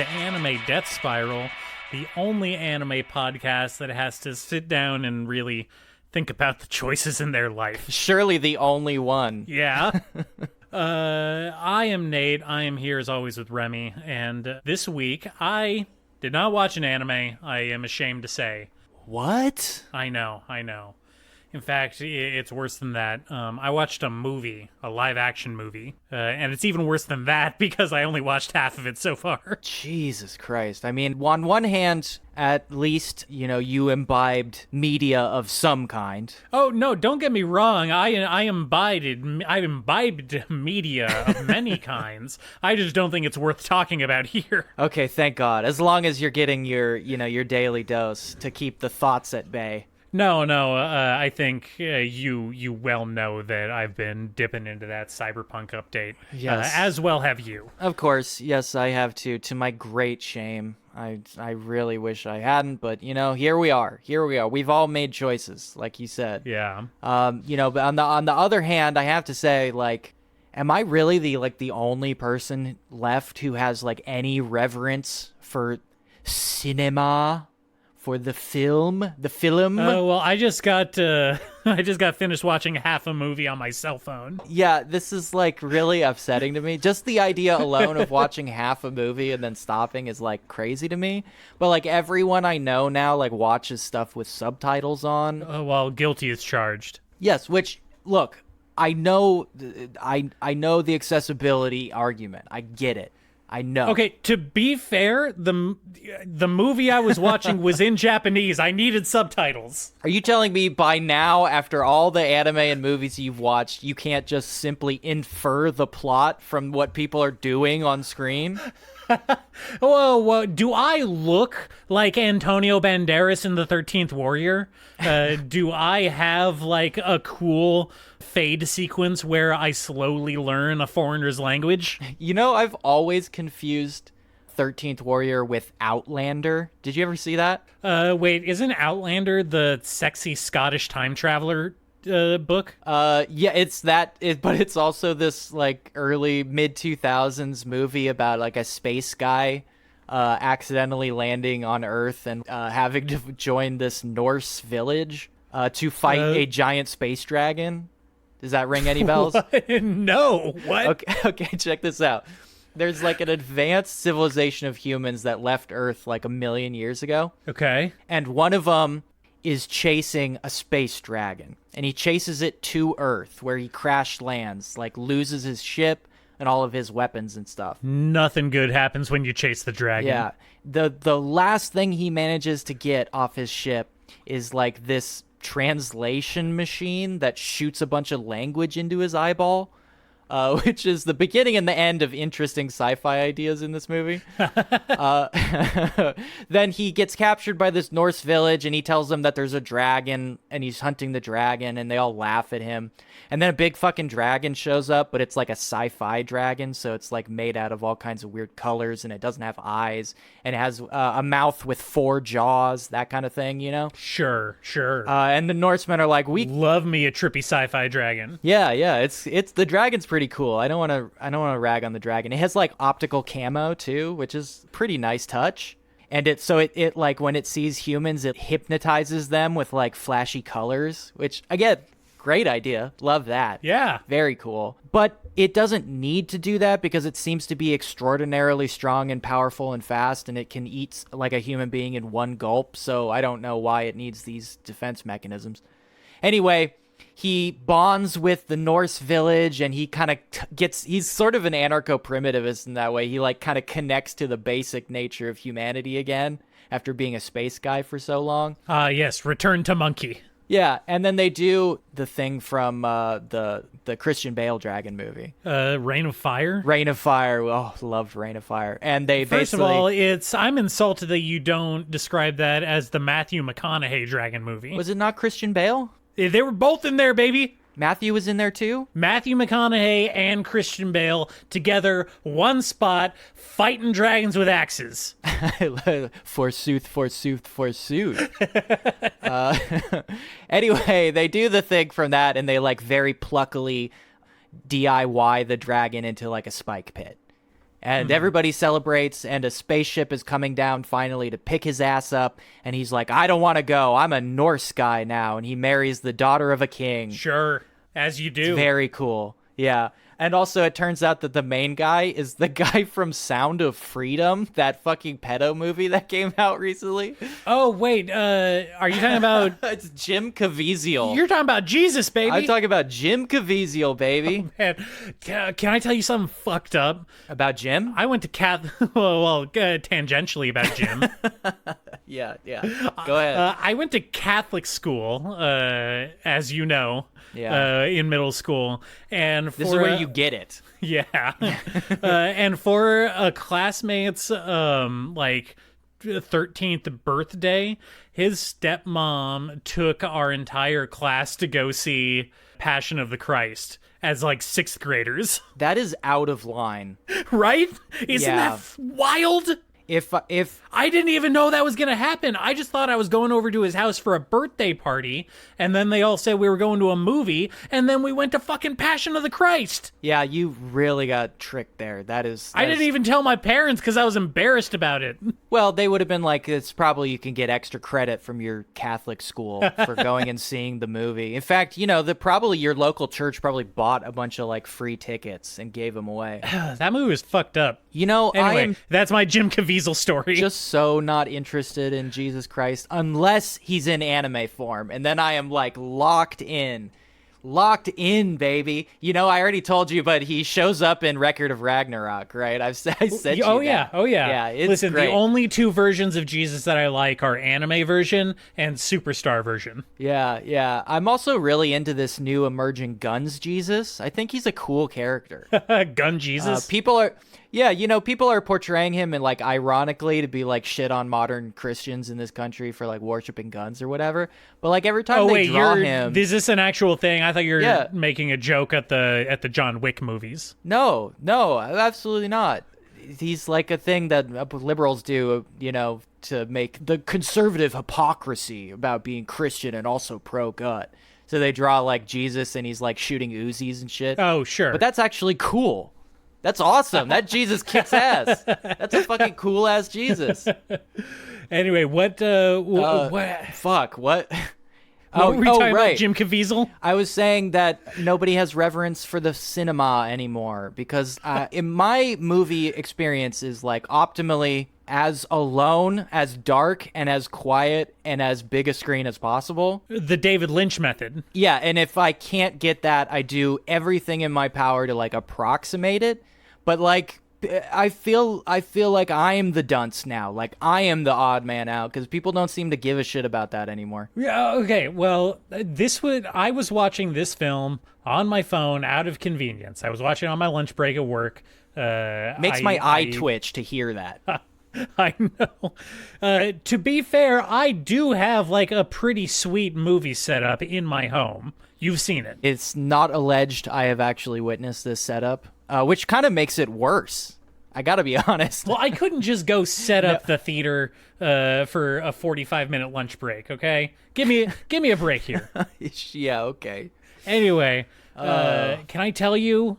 to Anime Death Spiral, the only anime podcast that has to sit down and really think about the choices in their life. Surely the only one. Yeah. I am Nate. I am here as always with Remy, and this week I did not watch an anime, I am ashamed to say. What? I know. In fact, it's worse than that. I watched a movie, a live-action movie, and it's even worse than that because I only watched half of it so far. Jesus Christ. I mean, on one hand, at least, you imbibed media of some kind. Oh, no, don't get me wrong. I imbibed media of many kinds. I just don't think it's worth talking about here. Okay, thank God. As long as you're getting your daily dose to keep the thoughts at bay. No, I think you well know that I've been dipping into that Cyberpunk update. Yes. As well have you. Of course, yes, I have to my great shame. I really wish I hadn't, but, here we are. We've all made choices, like you said. Yeah. But on the other hand, I have to say, am I really the only person left who has, any reverence for cinema? For the film? Oh, well, I just got finished watching half a movie on my cell phone. Yeah, this is, really upsetting to me. Just the idea alone of watching half a movie and then stopping is, crazy to me. But, everyone I know now, watches stuff with subtitles on. Well, guilty is charged. Yes, which, look, I know the accessibility argument. I get it. I know. Okay, to be fair, the movie I was watching was in Japanese. I needed subtitles. Are you telling me by now, after all the anime and movies you've watched, you can't just simply infer the plot from what people are doing on screen? Well, do I look like Antonio Banderas in The 13th Warrior? Do I have, a cool fade sequence where I slowly learn a foreigner's language? I've always confused 13th Warrior with Outlander. Did you ever see that? Wait, isn't Outlander the sexy Scottish time traveler book? Yeah, it's that, but it's also this early mid-2000s movie about a space guy accidentally landing on Earth and having to join this Norse village to fight a giant space dragon. Does that ring any bells? No. What? Okay, check this out. There's an advanced civilization of humans that left Earth a million years ago. Okay. And one of them is chasing a space dragon. And he chases it to Earth, where he crash lands, loses his ship and all of his weapons and stuff. Nothing good happens when you chase the dragon. Yeah. The last thing he manages to get off his ship is this translation machine that shoots a bunch of language into his eyeball. Which is the beginning and the end of interesting sci-fi ideas in this movie. Then he gets captured by this Norse village, and he tells them that there's a dragon, and he's hunting the dragon, and they all laugh at him. And then a big fucking dragon shows up, but it's a sci-fi dragon, so it's made out of all kinds of weird colors, and it doesn't have eyes, and it has a mouth with 4 jaws, that kind of thing, Sure. And the Norsemen are we love me a trippy sci-fi dragon. Yeah, it's the dragon's pretty cool. I don't want to rag on the dragon. It has optical camo too, which is pretty nice touch. And it when it sees humans, it hypnotizes them with flashy colors, which again, great idea. Love that. Yeah. Very cool. But it doesn't need to do that because it seems to be extraordinarily strong and powerful and fast, and it can eat like a human being in one gulp. So I don't know why it needs these defense mechanisms. Anyway, he bonds with the Norse village, and he kind of he's sort of an anarcho-primitivist in that way. He kind of connects to the basic nature of humanity again after being a space guy for so long. Yes, return to monkey. Yeah, and then they do the thing from the Christian Bale dragon movie. Reign of Fire? Reign of Fire. Oh, loved Reign of Fire. And they First of all, I'm insulted that you don't describe that as the Matthew McConaughey dragon movie. Was it not Christian Bale? They were both in there, baby. Matthew was in there too? Matthew McConaughey and Christian Bale together, one spot, fighting dragons with axes. Forsooth. Anyway, they do the thing from that, and they very pluckily DIY the dragon into a spike pit. And everybody celebrates, and a spaceship is coming down finally to pick his ass up. And he's like, I don't want to go. I'm a Norse guy now. And he marries the daughter of a king. Sure, as you do. It's very cool. Yeah. And also, it turns out that the main guy is the guy from Sound of Freedom, that fucking pedo movie that came out recently. Oh, wait. Are you talking about... It's Jim Caviezel. You're talking about Jesus, baby. I'm talking about Jim Caviezel, baby. Oh, man. Can I tell you something fucked up? About Jim? I went to tangentially about Jim. Yeah. Go ahead. I went to Catholic school, as you know. Yeah. In middle school, and This is where you get it. Yeah, and for a classmate's 13th birthday, his stepmom took our entire class to go see Passion of the Christ as like 6th graders. That is out of line. Right? Isn't Yeah. that wild? If I didn't even know that was going to happen. I just thought I was going over to his house for a birthday party, and then they all said we were going to a movie, and then we went to fucking Passion of the Christ. Yeah, you really got tricked there. I didn't even tell my parents because I was embarrassed about it. Well, they would have been like, it's probably you can get extra credit from your Catholic school for going and seeing the movie. In fact, probably your local church probably bought a bunch of like free tickets and gave them away. That movie was fucked up. I Anyway, am that's my Jim Caviezel story. just so not interested in Jesus Christ unless he's in anime form, and then I am like locked in, baby. I already told you, but he shows up in Record of Ragnarok, right? I said you Oh that. yeah. Yeah, it's Listen, great. the only 2 versions of Jesus that I like are anime version and superstar version. Yeah. I'm also really into this new emerging Guns Jesus. I think he's a cool character. Gun Jesus. People are portraying him and like ironically to be like shit on modern Christians in this country for like worshiping guns or whatever. But like every time they draw him, is this an actual thing? I thought you were Yeah. making a joke at the John Wick movies. no, absolutely not. He's like a thing that liberals do, to make the conservative hypocrisy about being Christian and also pro-gun. So they draw like Jesus and he's like shooting Uzis and shit. Oh, sure. But that's actually cool. That's awesome. That Jesus kicks ass. That's a fucking cool ass Jesus. Anyway, what? Fuck, what? What were we talking right. about, Jim Caviezel? I was saying that nobody has reverence for the cinema anymore because in my movie experience is like optimally as alone, as dark, and as quiet, and as big a screen as possible. The David Lynch method. Yeah, and if I can't get that, I do everything in my power to like approximate it. But like, I feel like I am the dunce now. Like I am the odd man out because people don't seem to give a shit about that anymore. Yeah. Okay. Well, I was watching this film on my phone out of convenience. I was watching it on my lunch break at work. Makes my eye twitch to hear that. I know. To be fair, I do have like a pretty sweet movie setup in my home. You've seen it. It's not alleged I have actually witnessed this setup, which kind of makes it worse. I gotta be honest. Well, I couldn't just go set up the theater for a 45-minute lunch break, okay? Give me a break here. Yeah, okay. Anyway, can I tell you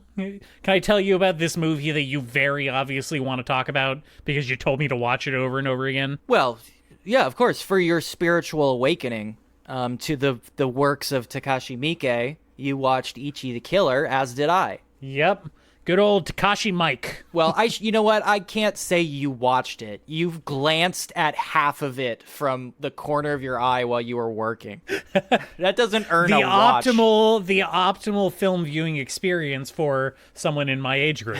about this movie that you very obviously want to talk about because you told me to watch it over and over again? Well, yeah, of course. For your spiritual awakening to the works of Takashi Miike, you watched Ichi the Killer, as did I. Yep. Good old Takashi Mike. Well, you know what? I can't say you watched it. You've glanced at half of it from the corner of your eye while you were working. That doesn't earn a watch. The optimal film viewing experience for someone in my age group.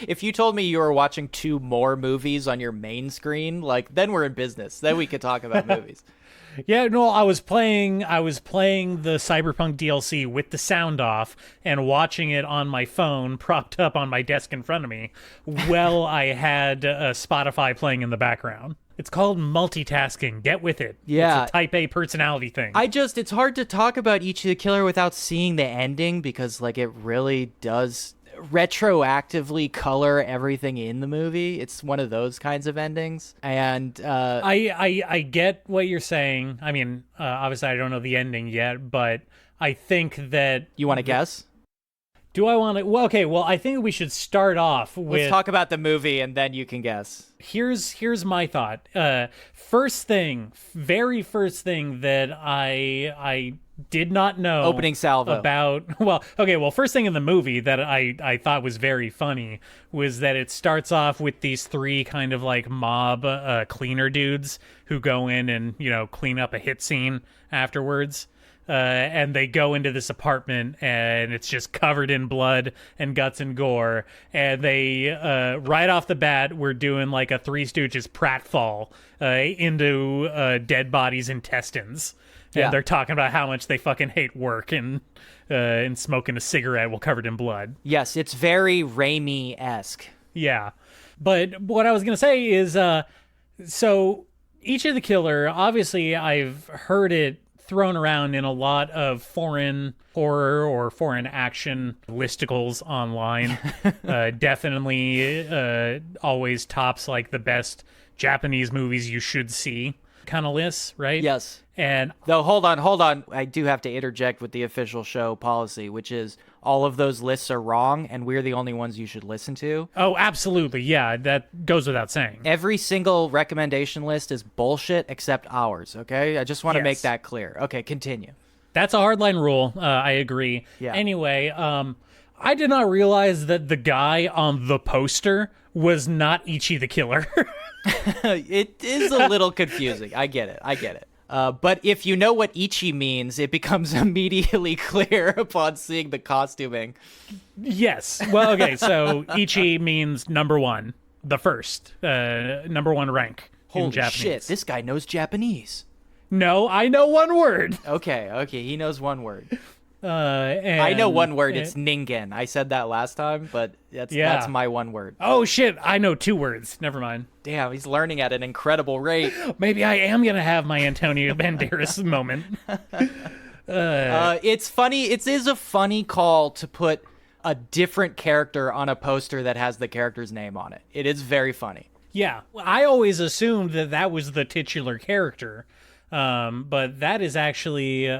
If you told me you were watching 2 more movies on your main screen, like then we're in business. Then we could talk about movies. Yeah, no, I was playing the Cyberpunk DLC with the sound off and watching it on my phone propped up on my desk in front of me while I had Spotify playing in the background. It's called multitasking. Get with it. Yeah. It's a type A personality thing. It's hard to talk about Ichi the Killer without seeing the ending because like it really does retroactively color everything in the movie. It's one of those kinds of endings. And I get what you're saying. I mean, obviously I don't know the ending yet, but I think that... You want to guess? Do I want to? Well, okay. Well, I think we should start off with. Let's talk about the movie, and then you can guess. Here's my thought. Very first thing that I did not know Opening salvo about. Well, first thing in the movie that I thought was very funny was that it starts off with these three kind of like mob cleaner dudes who go in and clean up a hit scene afterwards. And they go into this apartment, and it's just covered in blood and guts and gore. And they, right off the bat, we're doing like a Three Stooges pratfall into dead bodies' intestines. And they're talking about how much they fucking hate work and smoking a cigarette while covered in blood. Yes, it's very Remy-esque. Yeah. But what I was going to say is, so Ichi the Killer, obviously I've heard it thrown around in a lot of foreign horror or foreign action listicles online. Definitely always tops like the best Japanese movies you should see kind of lists, right? Yes. And though, hold on. I do have to interject with the official show policy, which is all of those lists are wrong, and we're the only ones you should listen to. Oh, absolutely. Yeah, that goes without saying. Every single recommendation list is bullshit except ours, okay? I just want to make that clear. Okay, continue. That's a hardline rule. I agree. Yeah. Anyway, I did not realize that the guy on the poster was not Ichi the Killer. It is a little confusing. I get it. But if you know what Ichi means, it becomes immediately clear upon seeing the costuming. Yes. Well, okay, so Ichi means number one, the first, number one rank in Japanese. Holy shit, this guy knows Japanese. No, I know one word. Okay, he knows one word. And I know one word. It's ningen. I said that last time, but that's my one word. Oh, shit. I know two words. Never mind. Damn, he's learning at an incredible rate. Maybe I am going to have my Antonio Banderas moment. It's funny. It is a funny call to put a different character on a poster that has the character's name on it. It is very funny. Yeah. I always assumed that was the titular character. But that is actually...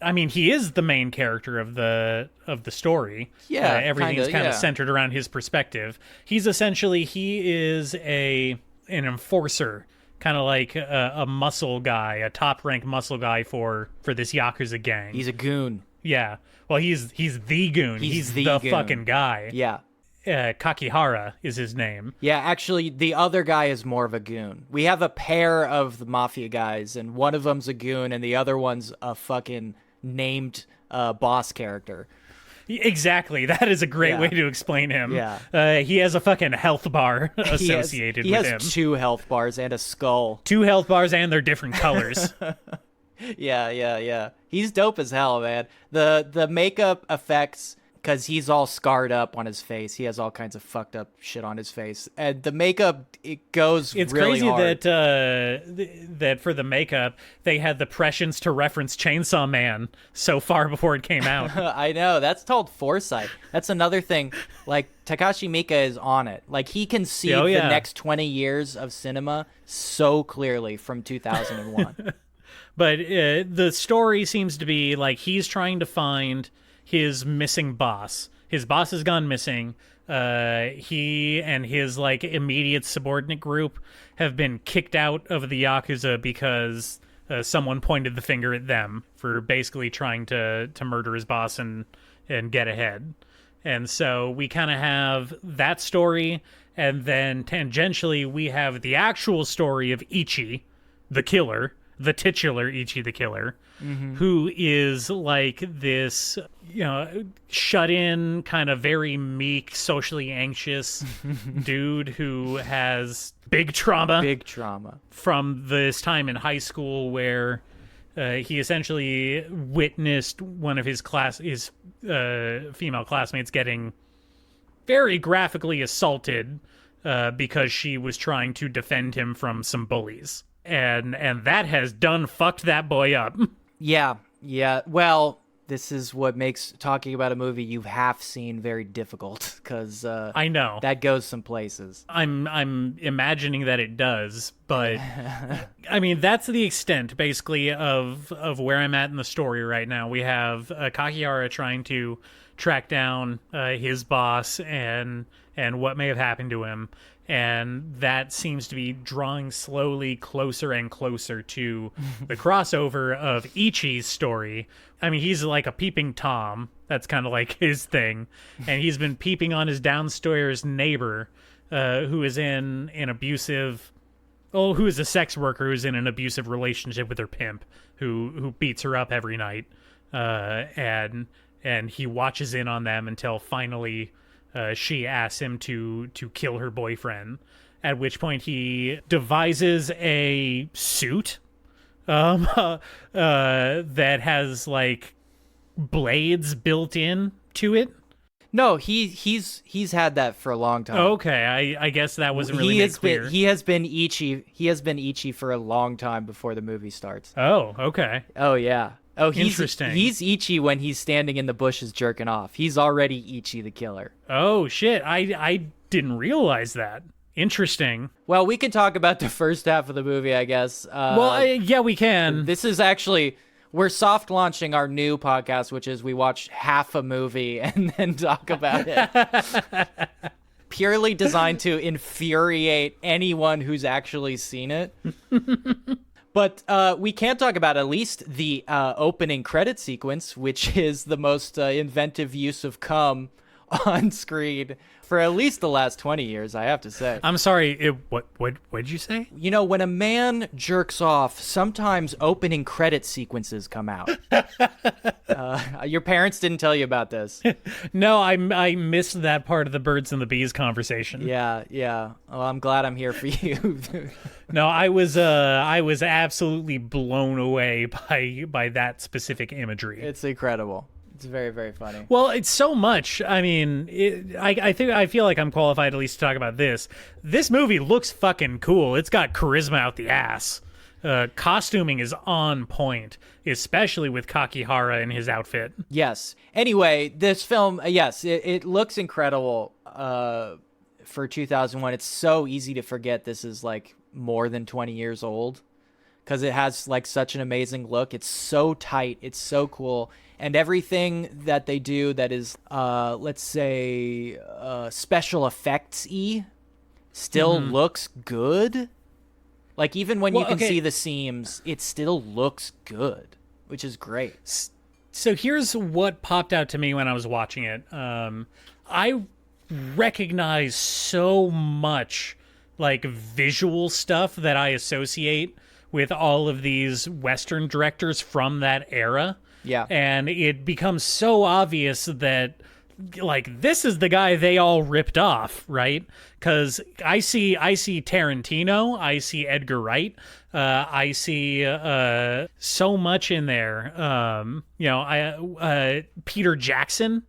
I mean, he is the main character of the story. Yeah, everything's kind of centered around his perspective. He is an enforcer, kind of like a muscle guy, a top rank muscle guy for this Yakuza gang. He's a goon. Yeah. Well, he's the goon. He's the goon. Fucking guy. Yeah. Kakihara is his name. Yeah, actually, the other guy is more of a goon. We have a pair of the mafia guys, and one of them's a goon, and the other one's a fucking named boss character. Exactly. That is a great way to explain him. Yeah. He has a fucking health bar associated with him. He has 2 health bars and a skull. 2 health bars, and they're different colors. Yeah. He's dope as hell, man. The makeup effects, because he's all scarred up on his face. He has all kinds of fucked up shit on his face. And the makeup, it goes really hard. It's crazy that for the makeup, they had the prescience to reference Chainsaw Man so far before it came out. I know. That's called foresight. That's another thing. Like, Takashi Miike is on it. Like, he can see the next 20 years of cinema so clearly from 2001. But the story seems to be like he's trying to find his missing boss. His boss has gone missing. He and his like immediate subordinate group have been kicked out of the Yakuza because someone pointed the finger at them for basically trying to murder his boss and get ahead. And so we kind of have that story, and then tangentially we have the actual story of Ichi, the killer, the titular Ichi the Killer, who is like this, shut in, kind of very meek, socially anxious dude who has big trauma from this time in high school where he essentially witnessed one of his female classmates getting very graphically assaulted because she was trying to defend him from some bullies. And that has done fucked that boy up. Yeah. Well, this is what makes talking about a movie you've half seen very difficult, because I know that goes some places. I'm imagining that it does, But I mean, that's the extent basically of where I'm at in the story right now. We have Kakihara trying to track down his boss and what may have happened to him, and that seems to be drawing slowly closer and closer to the crossover of Ichi's story. I mean, he's like a peeping Tom. That's kind of like his thing, and he's been peeping on his downstairs neighbor, who is in an abusive. Oh, who is a sex worker who's in an abusive relationship with her pimp, who beats her up every night, and he watches in on them until finally she asks him to kill her boyfriend. At which point he devises a suit that has like blades built in to it. No, he's had that for a long time. Okay, I guess that wasn't really made clear. He has been Ichi for a long time before the movie starts. Oh, okay. Oh yeah. Oh, interesting. He's Ichi when he's standing in the bushes jerking off. He's already Ichi the Killer. Oh shit! I didn't realize that. Interesting. Well, we can talk about the first half of the movie, I guess. Yeah, we can. This is actually. We're soft launching our new podcast, which is we watch half a movie and then talk about it. Purely designed to infuriate anyone who's actually seen it. But we can talk about at least the opening credit sequence, which is the most inventive use of cum on screen for at least the last 20 years, I have to say. I'm sorry, what'd you say? You know, when a man jerks off, sometimes opening credit sequences come out. Your parents didn't tell you about this. No, I missed that part of the birds and the bees conversation. Yeah. Well, I'm glad I'm here for you. No, I was absolutely blown away by that specific imagery. It's incredible. It's very, very funny. Well, it's so much. I mean, I feel like I'm qualified at least to talk about this. This movie looks fucking cool. It's got charisma out the ass. Costuming is on point, especially with Kakihara in his outfit. Yes. Anyway, this film, yes, it looks incredible for 2001. It's so easy to forget this is like more than 20 years old because it has like such an amazing look. It's so tight. It's so cool. And everything that they do that is, let's say, special effects-y still looks good. Like, even when you can see the seams, it still looks good, which is great. So here's what popped out to me when I was watching it. I recognize so much, like, visual stuff that I associate with all of these Western directors from that era. Yeah. And it becomes so obvious that, like, this is the guy they all ripped off, right? Because I see Tarantino, I see Edgar Wright, I see so much in there. Peter Jackson.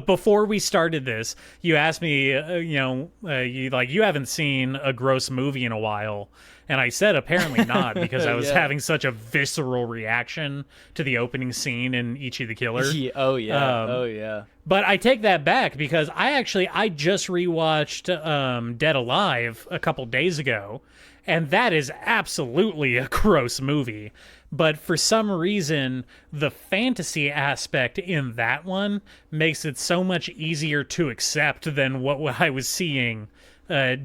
Before we started this, you asked me, you haven't seen a gross movie in a while. And I said, apparently not, because I was having such a visceral reaction to the opening scene in Ichi the Killer. Oh, yeah. But I take that back because I just rewatched Dead Alive a couple days ago, and that is absolutely a gross movie. But for some reason, the fantasy aspect in that one makes it so much easier to accept than what I was seeing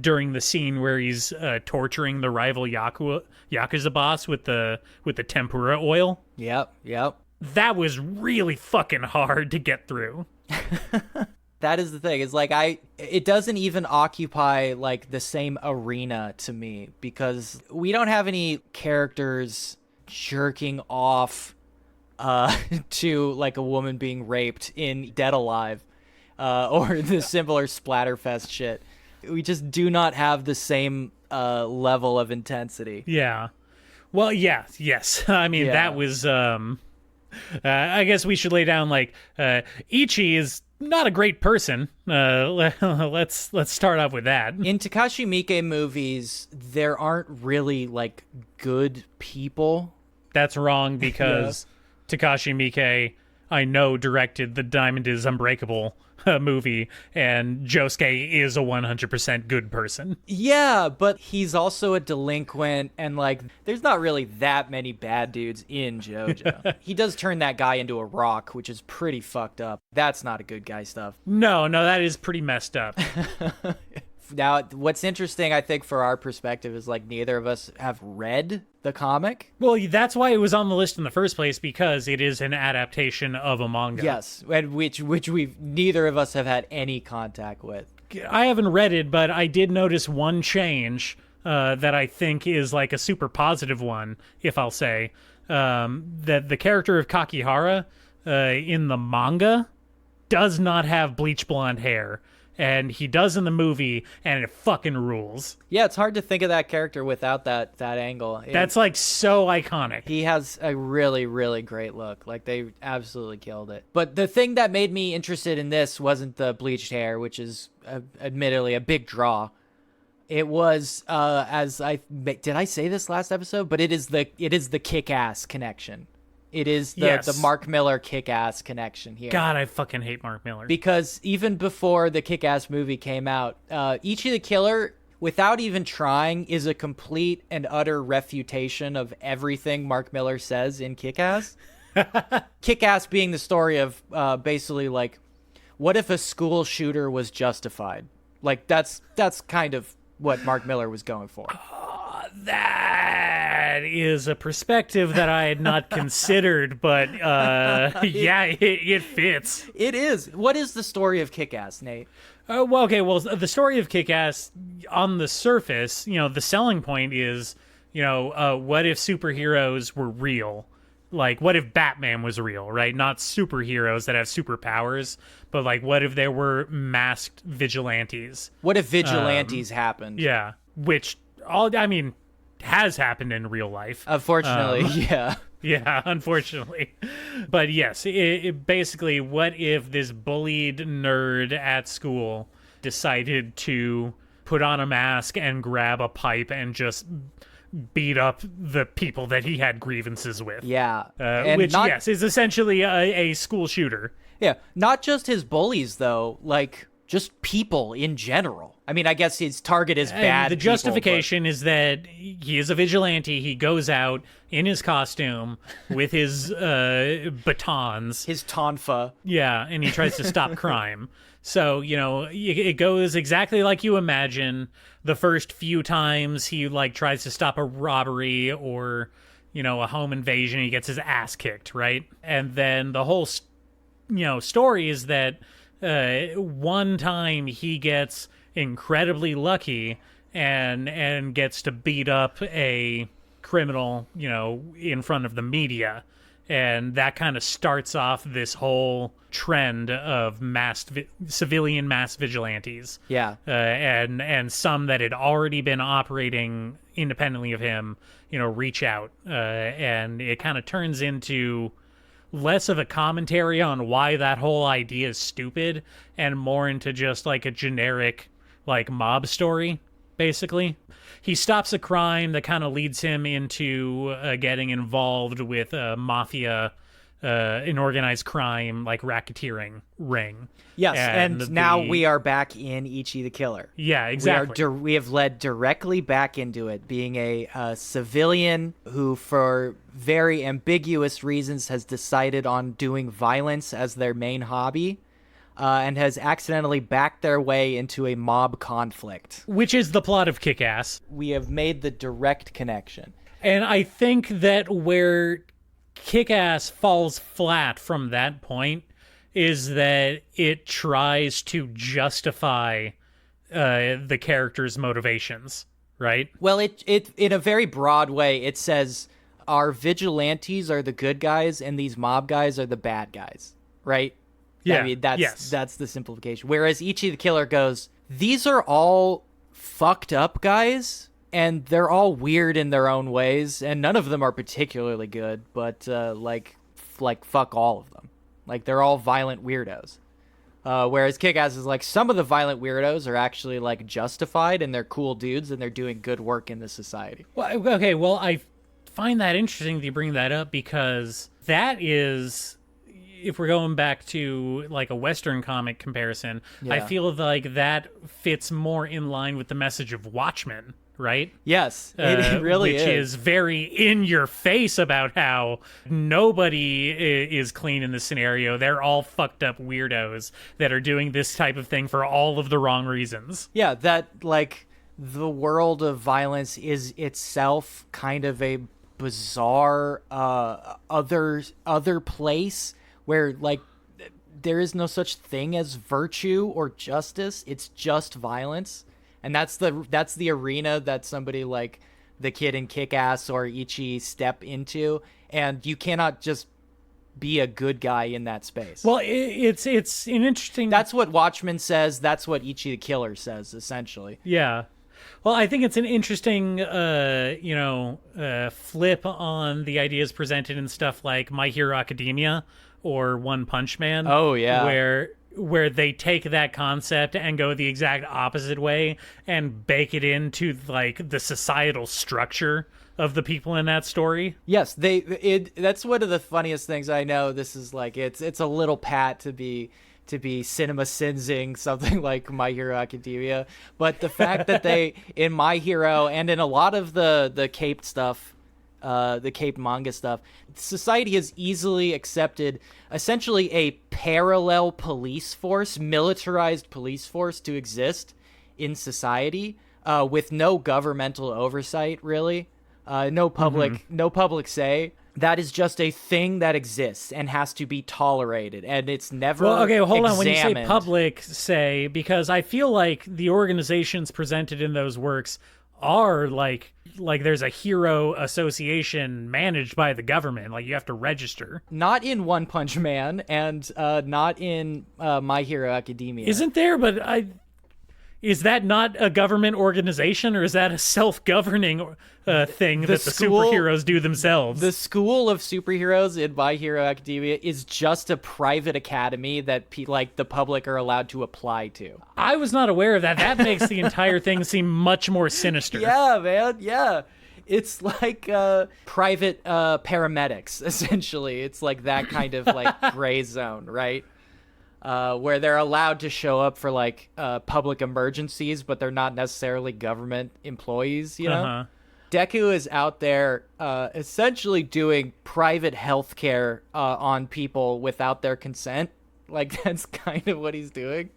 during the scene where he's torturing the rival Yakuza boss with the tempura oil. Yep. That was really fucking hard to get through. That is the thing. It's like it doesn't even occupy like the same arena to me because we don't have any characters jerking off to like a woman being raped in Dead Alive or the similar splatterfest shit. We just do not have the same level of intensity. Yeah. Well, yes. I mean, that was, I guess we should lay down, like, Ichi is not a great person. Let's start off with that. In Takashi Miike movies, there aren't really, like, good people. That's wrong because Takashi Miike I know directed the Diamond is Unbreakable movie, and Josuke is a 100% good person. Yeah, but he's also a delinquent, and like, there's not really that many bad dudes in JoJo. He does turn that guy into a rock, which is pretty fucked up. That's not a good guy stuff. No, that is pretty messed up. Now, what's interesting, I think, for our perspective is like neither of us have read the comic. Well, that's why it was on the list in the first place, because it is an adaptation of a manga. Yes, and which we've neither of us have had any contact with. I haven't read it, but I did notice one change that I think is like a super positive one, if I'll say. That the character of Kakihara in the manga does not have bleach blonde hair. And he does in the movie, and it fucking rules. Yeah, it's hard to think of that character without that angle. That's like so iconic. He has a really, really great look. Like, they absolutely killed it. But the thing that made me interested in this wasn't the bleached hair, which is admittedly a big draw. It was did I say this last episode? But it is the Kick-Ass connection. It is the Mark Miller Kick-Ass connection here. God, I fucking hate Mark Miller. Because even before the Kick-Ass movie came out, Ichi the Killer, without even trying, is a complete and utter refutation of everything Mark Miller says in Kick-Ass. Kick-Ass being the story of basically like, what if a school shooter was justified? Like, that's kind of what Mark Miller was going for. That is a perspective that I had not considered, but yeah, it fits. It is. What is the story of Kick-Ass, Nate? Well, the story of Kick-Ass, on the surface, the selling point is, what if superheroes were real? Like, what if Batman was real, right? Not superheroes that have superpowers, but like, what if there were masked vigilantes? What if vigilantes happened? Yeah, which has happened in real life. Unfortunately, yeah. Yeah, unfortunately. But yes, it basically, what if this bullied nerd at school decided to put on a mask and grab a pipe and just beat up the people that he had grievances with? Yeah. Which is essentially a school shooter. Yeah, not just his bullies, though, like, just people in general. I mean, I guess his target is bad. The justification is that he is a vigilante. He goes out in his costume with his batons. His tonfa. Yeah, and he tries to stop crime. So, it goes exactly like you imagine. The first few times he, like, tries to stop a robbery or, a home invasion, he gets his ass kicked, right? And then the whole, story is that one time he gets incredibly lucky and gets to beat up a criminal, in front of the media. And that kind of starts off this whole trend of civilian mass vigilantes. Yeah. And some that had already been operating independently of him, reach out. And it kind of turns into less of a commentary on why that whole idea is stupid and more into just like a generic like mob story, basically. He stops a crime that kind of leads him into getting involved with mafia, an organized crime, like racketeering ring. Yes, and now we are back in Ichi the Killer. Yeah, exactly. We have led directly back into it, being a civilian who, for very ambiguous reasons, has decided on doing violence as their main hobby. And has accidentally backed their way into a mob conflict. Which is the plot of Kick-Ass. We have made the direct connection. And I think that where Kick-Ass falls flat from that point is that it tries to justify the character's motivations, right? Well, it in a very broad way, it says our vigilantes are the good guys and these mob guys are the bad guys, right? Yeah, I mean, that's the simplification. Whereas Ichi the Killer goes, these are all fucked up guys, and they're all weird in their own ways, and none of them are particularly good, but like fuck all of them. Like, they're all violent weirdos. Whereas Kick-Ass is like, some of the violent weirdos are actually like justified, and they're cool dudes, and they're doing good work in this society. Well, okay, well, I find that interesting that you bring that up because that is if we're going back to like a Western comic comparison, I Yeah. feel like that fits more in line with the message of Watchmen, right? Yes, it really which is very in your face about how nobody is clean in this scenario. They're all fucked up weirdos that are doing this type of thing for all of the wrong reasons. Yeah, that like the world of violence is itself kind of a bizarre other place where like there is no such thing as virtue or justice. It's just violence. And that's the arena that somebody like the kid in Kick-Ass or Ichi step into, and you cannot just be a good guy in that space. Well, it's an interesting. That's what Watchmen says. That's what Ichi the Killer says, essentially. Yeah. Well, I think it's an interesting, flip on the ideas presented in stuff like My Hero Academia or One Punch Man. Oh, yeah. Where they take that concept and go the exact opposite way and bake it into like the societal structure of the people in that story. Yes, that's one of the funniest things I know. This is like it's a little pat to be cinema sinsing something like My Hero Academia, but the fact that they in My Hero and in a lot of the caped stuff, the caped manga stuff, society has easily accepted essentially a parallel police force, militarized police force to exist in society, with no governmental oversight, really, no public say. That is just a thing that exists and has to be tolerated, and it's never Well, okay, hold on. When you examined. say public say, because I feel like the organizations presented in those works are like there's a hero association managed by the government. Like you have to register. Not in One Punch Man, and not in My Hero Academia. Isn't there? But is that not a government organization, or is that a self-governing thing that the superheroes do themselves? The school of superheroes in My Hero Academia is just a private academy that the public are allowed to apply to. I was not aware of that. That makes the entire thing seem much more sinister. Yeah, man. Yeah. It's like private paramedics, essentially. It's like that kind of like gray zone, right? Where they're allowed to show up for like public emergencies, but they're not necessarily government employees, you know? Uh-huh. Deku is out there essentially doing private healthcare on people without their consent. Like, that's kind of what he's doing.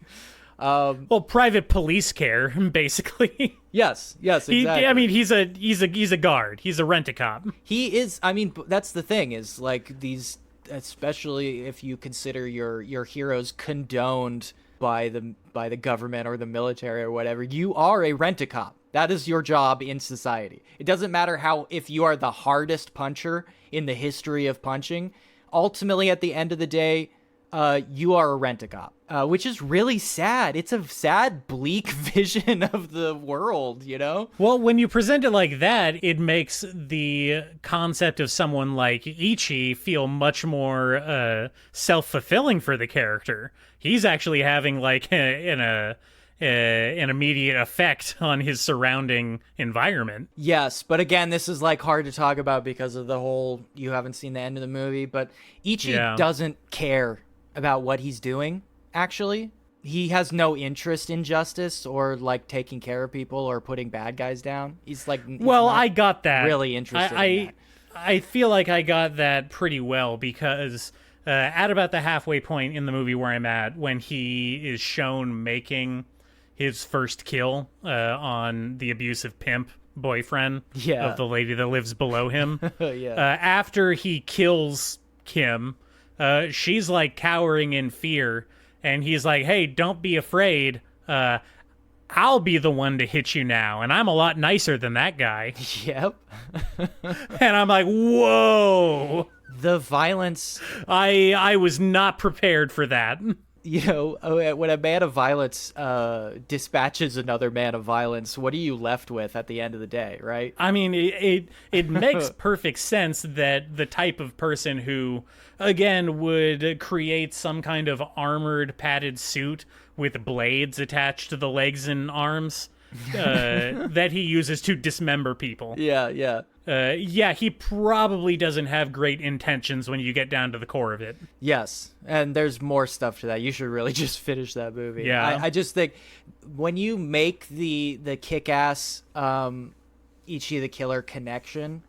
Well, private police care, basically. Yes, exactly. I mean, he's a guard. He's a rent-a-cop. He is. I mean, that's the thing is like these, especially if you consider your heroes condoned by the government or the military or whatever. You are a rent-a-cop. That is your job in society. It doesn't matter if you are the hardest puncher in the history of punching. Ultimately, at the end of the day, you are a rent-a-cop, which is really sad. It's a sad, bleak vision of the world, you know? Well, when you present it like that, it makes the concept of someone like Ichi feel much more self-fulfilling for the character. He's actually having like an immediate effect on his surrounding environment. Yes, but again, this is like hard to talk about because of the whole, you haven't seen the end of the movie, but Ichi doesn't care about what he's doing, actually. He has no interest in justice or like taking care of people or putting bad guys down. He's like, I got that. Really interested in that. I feel like I got that pretty well because at about the halfway point in the movie where I'm at, when he is shown making his first kill on the abusive pimp boyfriend of the lady that lives below him. After he kills Kim, she's like cowering in fear, and he's like, hey, don't be afraid. I'll be the one to hit you now, and I'm a lot nicer than that guy. Yep. And I'm like, whoa. The violence. I was not prepared for that. You know, when a man of violence dispatches another man of violence, what are you left with at the end of the day, right? I mean, it makes perfect sense that the type of person who, again, would create some kind of armored, padded suit with blades attached to the legs and arms that he uses to dismember people. Yeah. Yeah, he probably doesn't have great intentions when you get down to the core of it. Yes, and there's more stuff to that. You should really just finish that movie. Yeah. I just think when you make the kick-ass Ichi the Killer connection,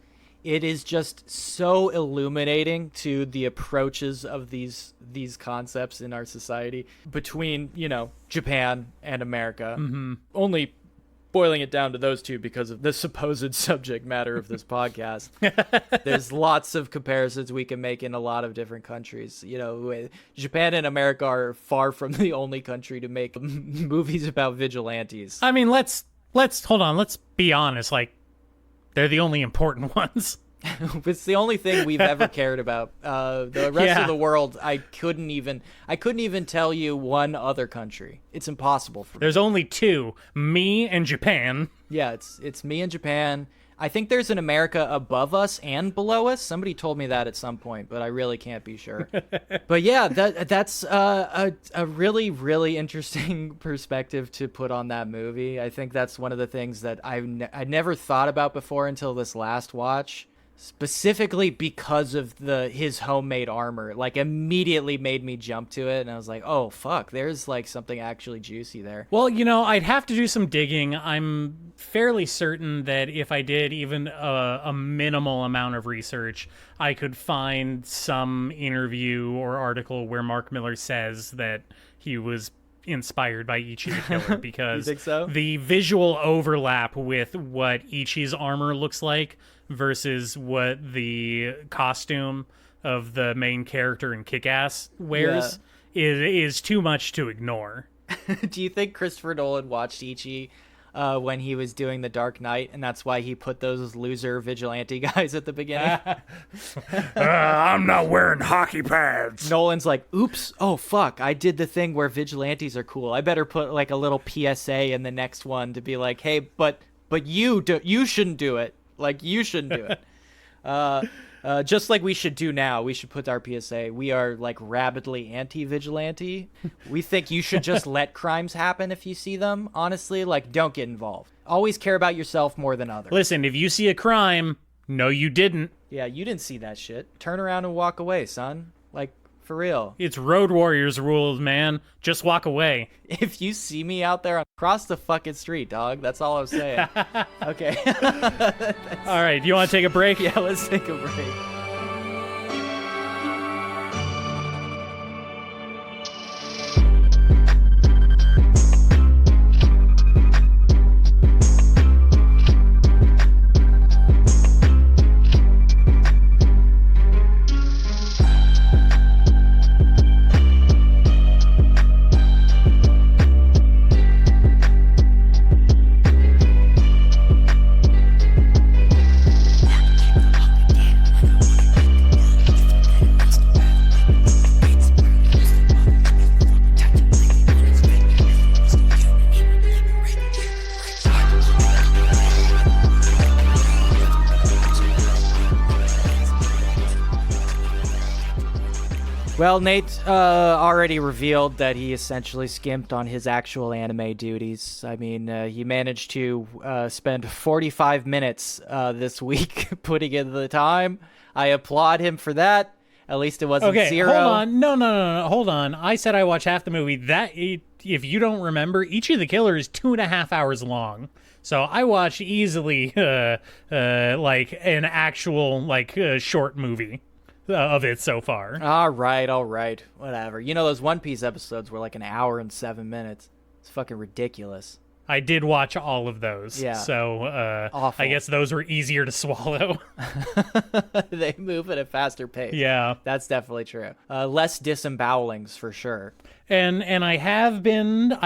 it is just so illuminating to the approaches of these concepts in our society between, Japan and America. Mm-hmm. Only boiling it down to those two because of the supposed subject matter of this podcast. There's lots of comparisons we can make in a lot of different countries. Japan and America are far from the only country to make movies about vigilantes. I mean, let's hold on. Let's be honest. Like, they're the only important ones. It's the only thing we've ever cared about. The rest of the world, I couldn't even tell you one other country. It's impossible for me. There's only two, me and Japan. Yeah, it's me and Japan. I think there's an America above us and below us. Somebody told me that at some point, but I really can't be sure. But yeah, that's a really, really interesting perspective to put on that movie. I think that's one of the things that I never thought about before until this last watch. Specifically because of his homemade armor, like, immediately made me jump to it, and I was like, oh fuck, there's like something actually juicy there. Well, I'd have to do some digging. I'm fairly certain that if I did even a minimal amount of research, I could find some interview or article where Mark Miller says that he was inspired by Ichi the Killer, because You think so? The visual overlap with what Ichi's armor looks like versus what the costume of the main character in Kick-Ass wears is too much to ignore. Do you think Christopher Nolan watched Ichi when he was doing The Dark Knight, and that's why he put those loser vigilante guys at the beginning? I'm not wearing hockey pads. Nolan's like, oops, oh fuck, I did the thing where vigilantes are cool. I better put like a little PSA in the next one to be like, hey, but you shouldn't do it. Like, you shouldn't do it. Just like we should do now, we should put our PSA. We are like rabidly anti-vigilante. We think you should just let crimes happen if you see them. Honestly, like, don't get involved. Always care about yourself more than others. Listen, if you see a crime, no, you didn't. Yeah, you didn't see that shit. Turn around and walk away, son. Like, for real. It's Road Warriors rules, man. Just walk away. If you see me out there, cross the fucking street, dog. That's all I'm saying. Okay. All right, do you want to take a break? Yeah, let's take a break. Well, Nate already revealed that he essentially skimped on his actual anime duties. I mean, he managed to spend 45 minutes this week putting in the time. I applaud him for that. At least it wasn't zero. Hold on. No. Hold on. I said I watched half the movie. If you don't remember, Ichi the Killer is 2.5 hours long. So I watched easily like an actual short movie of it so far. All right. Whatever. You know, those One Piece episodes were like an hour and 7 minutes. It's fucking ridiculous. I did watch all of those. Yeah. So Awful. I guess those were easier to swallow. They move at a faster pace. Yeah. That's definitely true. Less disembowelings for sure. And I have been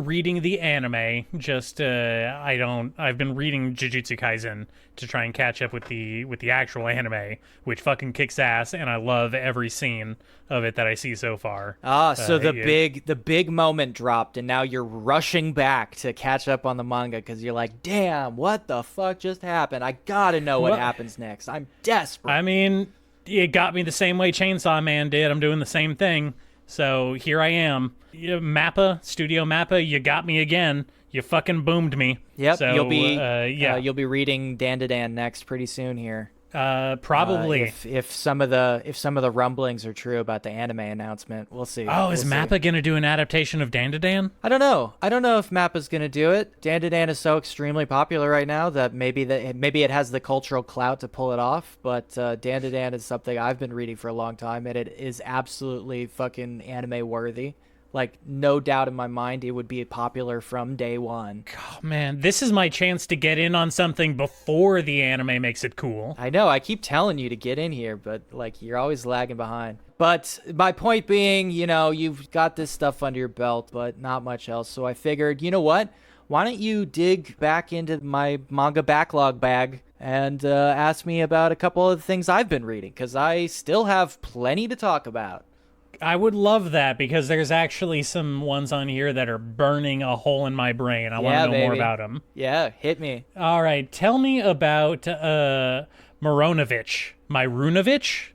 reading the anime. Just I've been reading Jujutsu Kaisen to try and catch up with the actual anime, which fucking kicks ass, and I love every scene of it that I see so far. So the big moment dropped, and now you're rushing back to catch up on the manga because you're like, damn, what the fuck just happened? I gotta know what happens next. I'm desperate. I mean, it got me the same way Chainsaw Man did. I'm doing the same thing. So here I am. Mappa, Studio Mappa, you got me again. You fucking boomed me. Yep, so, you'll be reading Dan to Dan next pretty soon here. Probably. If some of the rumblings are true about the anime announcement, we'll see. Oh, is Mappa gonna do an adaptation of Dan to Dan? I don't know if Mappa's gonna do it. Dan to Dan is so extremely popular right now that maybe it has the cultural clout to pull it off. But Dan to Dan is something I've been reading for a long time, and it is absolutely fucking anime worthy. Like, no doubt in my mind, it would be popular from day one. Oh, man, this is my chance to get in on something before the anime makes it cool. I know, I keep telling you to get in here, but, like, you're always lagging behind. But my point being, you've got this stuff under your belt, but not much else. So I figured, you know what? Why don't you dig back into my manga backlog bag and ask me about a couple of the things I've been reading, because I still have plenty to talk about. I would love that, because there's actually some ones on here that are burning a hole in my brain. I want to know more about them. Yeah, hit me. All right, tell me about Mairunovich. Mairunovich?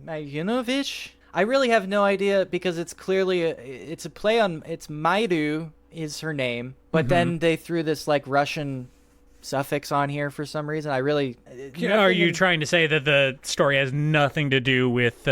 Mairunovich? I really have no idea, because it's clearly it's a play on, it's Mairu is her name, but then they threw this like Russian suffix on here for some reason. Are you trying to say that the story has nothing to do with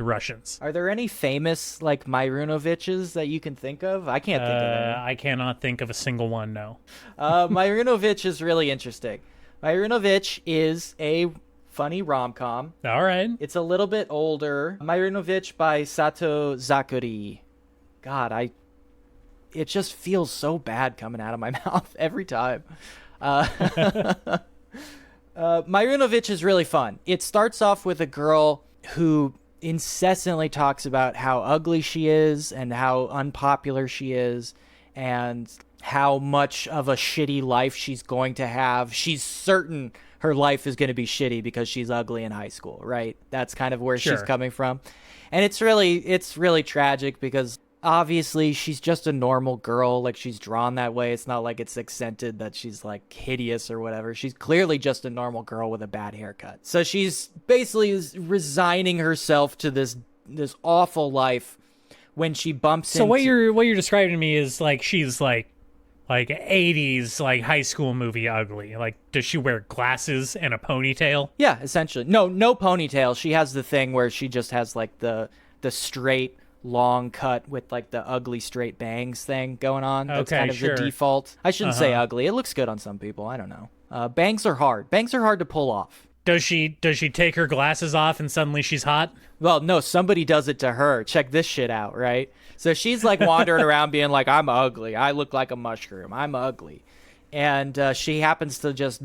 Russians? Are there any famous like Mairunoviches that you can think of? I can't think of them. I cannot think of a single one, no. Mairunovich is really interesting. Mairunovich is a funny rom-com. All right. It's a little bit older. Mairunovich by Sato Zakuri. God, it just feels so bad coming out of my mouth every time. Mairunovich is really fun. It starts off with a girl who incessantly talks about how ugly she is and how unpopular she is and how much of a shitty life she's going to have. She's certain her life is going to be shitty because she's ugly in high school, right? That's kind of where she's coming from. And it's really tragic, because obviously she's just a normal girl. Like, she's drawn that way. It's not like it's accented that she's like hideous or whatever. She's clearly just a normal girl with a bad haircut. So she's basically resigning herself to this awful life when she bumps into... So what you're describing to me is like she's like 80s like high school movie ugly. Like, does she wear glasses and a ponytail? Yeah, essentially. No ponytail. She has the thing where she just has like the straight long cut with like the ugly straight bangs thing going on. That's kind of the default. I shouldn't say ugly. It looks good on some people. I don't know. Bangs are hard. Bangs are hard to pull off. Does she take her glasses off and suddenly she's hot? Well, no, somebody does it to her. Check this shit out, right? So she's like wandering around being like, I'm ugly. I look like a mushroom. I'm ugly. And she happens to just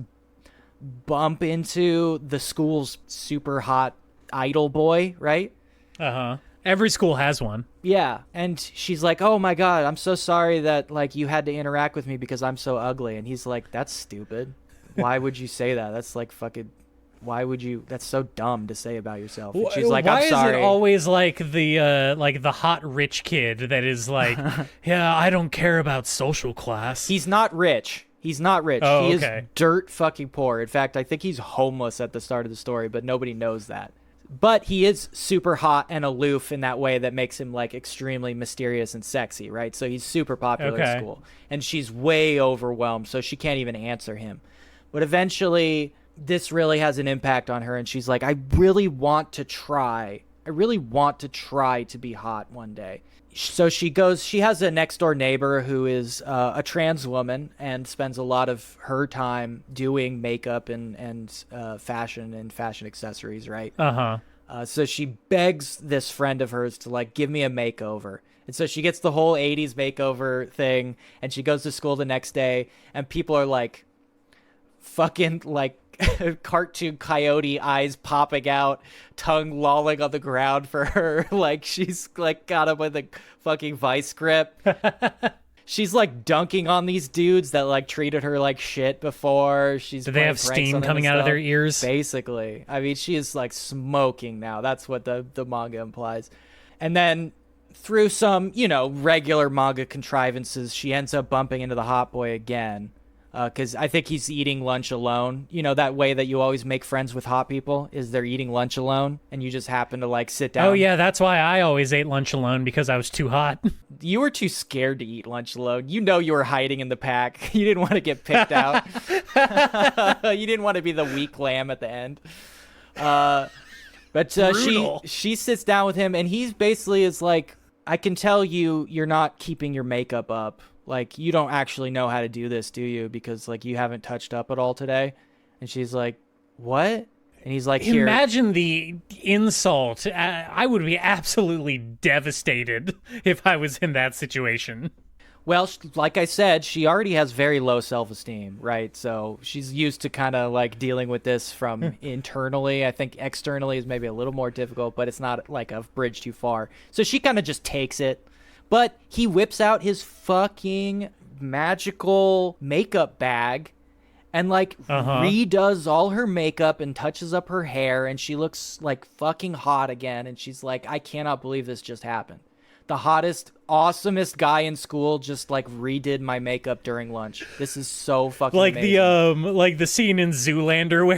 bump into the school's super hot idol boy, right? Uh-huh. Every school has one. Yeah. And she's like, oh my God, I'm so sorry that like you had to interact with me because I'm so ugly. And he's like, that's stupid. Why would you say that? That's like fucking... Why would you? That's so dumb to say about yourself. And she's like, I'm sorry. Why is it always like the hot rich kid that is like, yeah, I don't care about social class? He's not rich. He's not rich. Oh, he okay. is dirt fucking poor. In fact, I think he's homeless at the start of the story, but nobody knows that. But he is super hot and aloof in that way that makes him like extremely mysterious and sexy, right? So he's super popular at school. And she's way overwhelmed, so she can't even answer him. But eventually... this really has an impact on her, and she's like, I really want to try to be hot one day. So she has a next door neighbor who is a trans woman and spends a lot of her time doing makeup and fashion and fashion accessories, right? So she begs this friend of hers to like give me a makeover. And so she gets the whole 80s makeover thing, and she goes to school the next day, and people are like fucking like cartoon coyote eyes popping out, tongue lolling on the ground for her, like she's like got him with a fucking vice grip. She's like dunking on these dudes that like treated her like shit before. Do they have steam coming out of their ears? Basically. I mean, she is like smoking now. That's what the manga implies. And then through some, regular manga contrivances, she ends up bumping into the hot boy again. because I think he's eating lunch alone. You know, that way that you always make friends with hot people is they're eating lunch alone, and you just happen to like sit down. Oh yeah, that's why I always ate lunch alone, because I was too hot. You were too scared to eat lunch alone. You know you were hiding in the pack. You didn't want to get picked out. You didn't want to be the weak lamb at the end. But she sits down with him, and he's basically is like, I can tell you're not keeping your makeup up. Like, you don't actually know how to do this, do you? Because, like, you haven't touched up at all today. And she's like, what? And he's like, here. Imagine the insult. I would be absolutely devastated if I was in that situation. Well, like I said, she already has very low self-esteem, right? So she's used to kind of, like, dealing with this from internally. I think externally is maybe a little more difficult, but it's not, like, a bridge too far. So she kind of just takes it. But he whips out his fucking magical makeup bag and, like, redoes all her makeup and touches up her hair, and she looks, like, fucking hot again. And she's like, I cannot believe this just happened. The hottest, awesomest guy in school just, like, redid my makeup during lunch. This is so fucking like amazing. like the scene in Zoolander where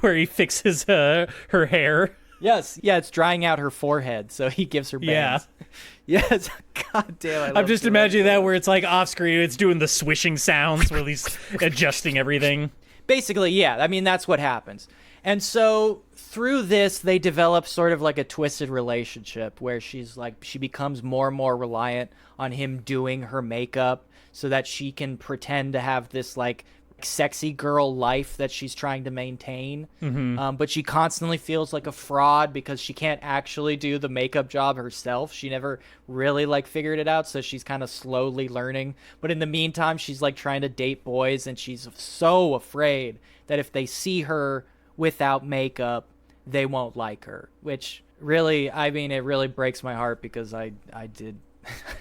he fixes her hair. Yes, yeah, it's drying out her forehead, so he gives her bangs. Yeah. Yes, god damn, I'm just imagining that where it's like off screen, it's doing the swishing sounds while he's adjusting everything. Basically, yeah, I mean, that's what happens. And so through this, they develop sort of like a twisted relationship where she's like, she becomes more and more reliant on him doing her makeup so that she can pretend to have this like sexy girl life that she's trying to maintain. But she constantly feels like a fraud because she can't actually do the makeup job herself. She never really like figured it out, so she's kind of slowly learning. But in the meantime, she's like trying to date boys, and she's so afraid that if they see her without makeup, they won't like her, which really, I mean, it really breaks my heart because I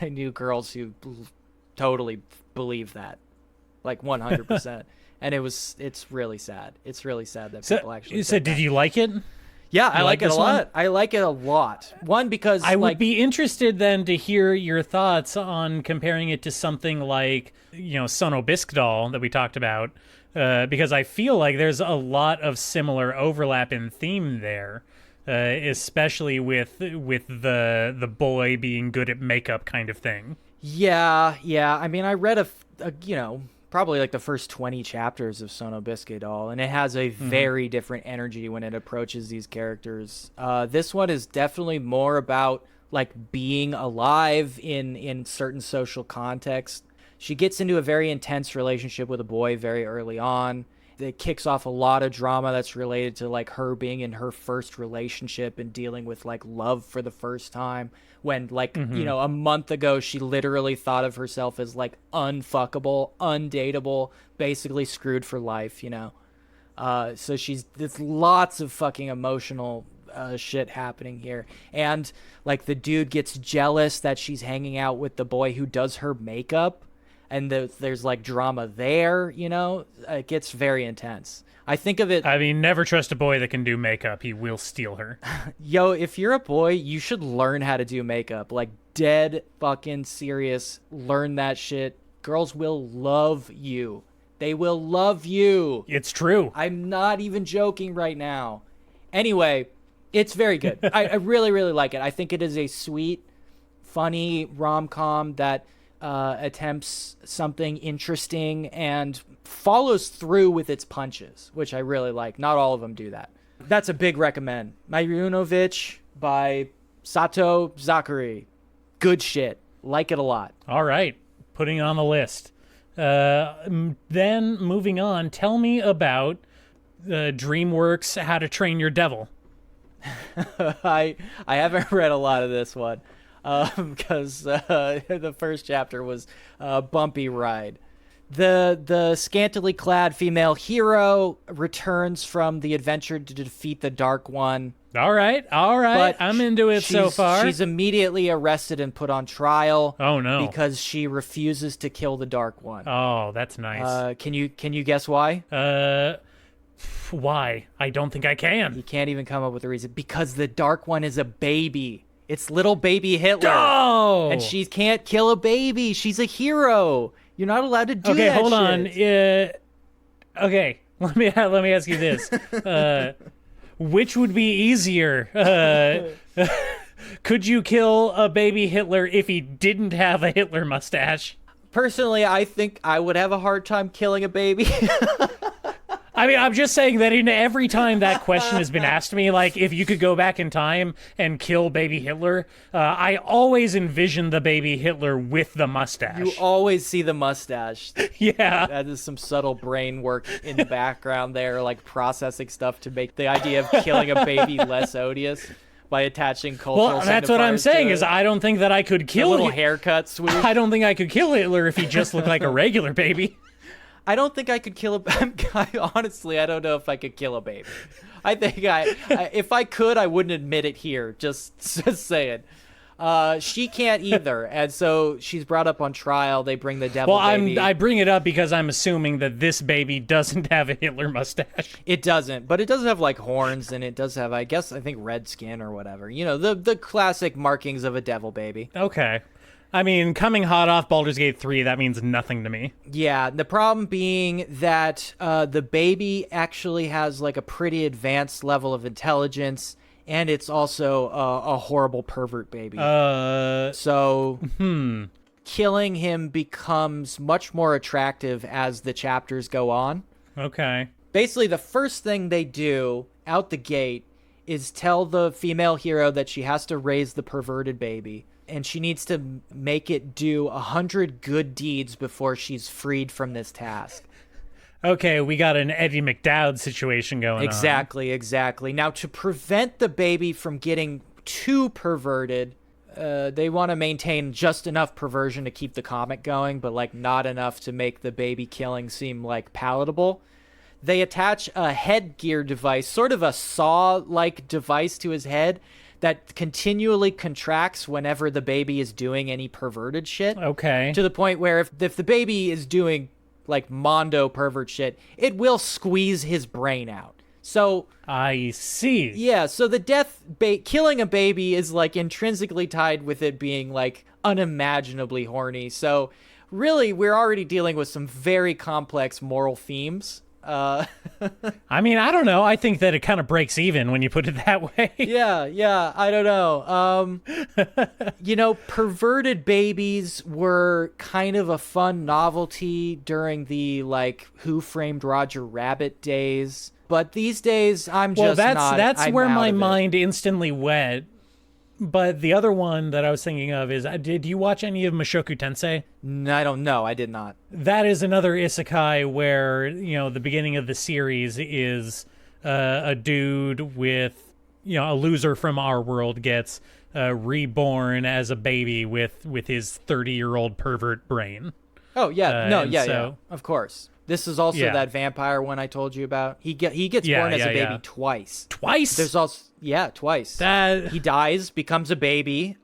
knew girls who totally believe that. Like 100%. And it's really sad. It's really sad that people actually. So did you like it? Yeah, I like it a lot. I like it a lot. One, because I would be interested then to hear your thoughts on comparing it to something like, Sono Biscuit that we talked about, because I feel like there's a lot of similar overlap in theme there, especially with the boy being good at makeup kind of thing. Yeah. I mean, I read probably like the first 20 chapters of Sono Biscuit Doll, and it has a very different energy when it approaches these characters. This one is definitely more about like being alive in certain social contexts. She gets into a very intense relationship with a boy very early on. It kicks off a lot of drama that's related to like her being in her first relationship and dealing with like love for the first time, when like a month ago she literally thought of herself as like unfuckable, undateable, basically screwed for life, so there's lots of fucking emotional shit happening here. And like the dude gets jealous that she's hanging out with the boy who does her makeup, and there's like drama there, it gets very intense. I think of it. I mean, never trust a boy that can do makeup. He will steal her. Yo, if you're a boy, you should learn how to do makeup. Like, dead fucking serious. Learn that shit. Girls will love you. They will love you. It's true. I'm not even joking right now. Anyway, it's very good. I really, really like it. I think it is a sweet, funny rom-com that attempts something interesting and follows through with its punches, which I really like. Not all of them do that. That's a big recommend. Mairunovich by Sato Zachary. Good shit. Like it a lot. All right. Putting it on the list. Then moving on, tell me about DreamWorks How to Train Your Devil. I haven't read a lot of this one. Because the first chapter was a bumpy ride. The scantily clad female hero returns from the adventure to defeat the Dark One. All right. But I'm into it so far. She's immediately arrested and put on trial. Oh, no. Because she refuses to kill the Dark One. Oh, that's nice. Can you guess why? Why? I don't think I can. You can't even come up with a reason. Because the Dark One is a baby. It's little baby Hitler. Oh! And she can't kill a baby. She's a hero. You're not allowed to do that shit. Okay, hold on. Okay, let me ask you this: which would be easier? Could you kill a baby Hitler if he didn't have a Hitler mustache? Personally, I think I would have a hard time killing a baby. I mean, I'm just saying that in every time that question has been asked to me, like, if you could go back in time and kill baby Hitler, I always envision the baby Hitler with the mustache. You always see the mustache. Yeah. That is some subtle brain work in the background there, like processing stuff to make the idea of killing a baby less odious by attaching cultural Well, that's what I'm saying, is I don't think that I could kill a little him. haircut swoop. I don't think I could kill Hitler if he just looked like a regular baby. I don't think I could kill honestly, I don't know if I could kill a baby. I think if I could, I wouldn't admit it here. Just saying. She can't either, and so she's brought up on trial. They bring the devil baby. I bring it up because I'm assuming that this baby doesn't have a Hitler mustache. It doesn't, but it does have like horns, and it does have, I think red skin or whatever. You know, the classic markings of a devil baby. Okay. I mean, coming hot off Baldur's Gate 3, that means nothing to me. Yeah, the problem being that the baby actually has like a pretty advanced level of intelligence, and it's also a horrible pervert baby. So killing him becomes much more attractive as the chapters go on. Okay. Basically, the first thing they do out the gate is tell the female hero that she has to raise the perverted baby. And she needs to make it do 100 good deeds before she's freed from this task. Okay, we got an Eddie McDowd situation going on. Exactly. Now, to prevent the baby from getting too perverted, they want to maintain just enough perversion to keep the comic going, but like not enough to make the baby killing seem like palatable. They attach a headgear device, sort of a saw-like device to his head, that continually contracts whenever the baby is doing any perverted shit. Okay. To the point where if the baby is doing like mondo pervert shit, it will squeeze his brain out. So I see. Yeah, so the killing a baby is like intrinsically tied with it being like unimaginably horny. So really, we're already dealing with some very complex moral themes. I mean, I don't know. I think that it kind of breaks even when you put it that way. Yeah, I don't know. You know, perverted babies were kind of a fun novelty during the, like, Who Framed Roger Rabbit days. But these days, I'm that's where my mind instantly went. But the other one that I was thinking of is, did you watch any of Mushoku Tensei? No, I don't know. I did not. That is another isekai where, you know, the beginning of the series is a dude with, you know, a loser from our world gets reborn as a baby with his 30-year-old pervert brain. Oh, yeah. Yeah. Of course. This is also that vampire one I told you about. He gets born as a baby twice. Twice? There's also twice. He dies, becomes a baby.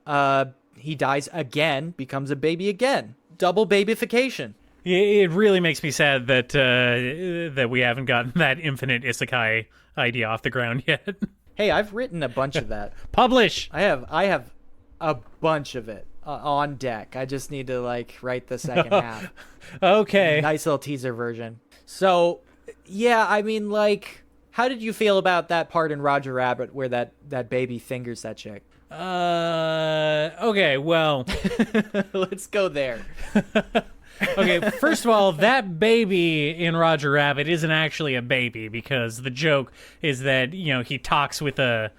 He dies again, becomes a baby again. Double babyfication. It really makes me sad that that we haven't gotten that infinite isekai idea off the ground yet. Hey, I've written a bunch of that. Publish. I have a bunch of it on deck. I just need to like write the second half. Okay. Nice little teaser version. So, yeah, I mean, like, how did you feel about that part in Roger Rabbit where that baby fingers that chick? Okay, well. Let's go there. Okay, first of all, that baby in Roger Rabbit isn't actually a baby because the joke is that, you know, he talks with a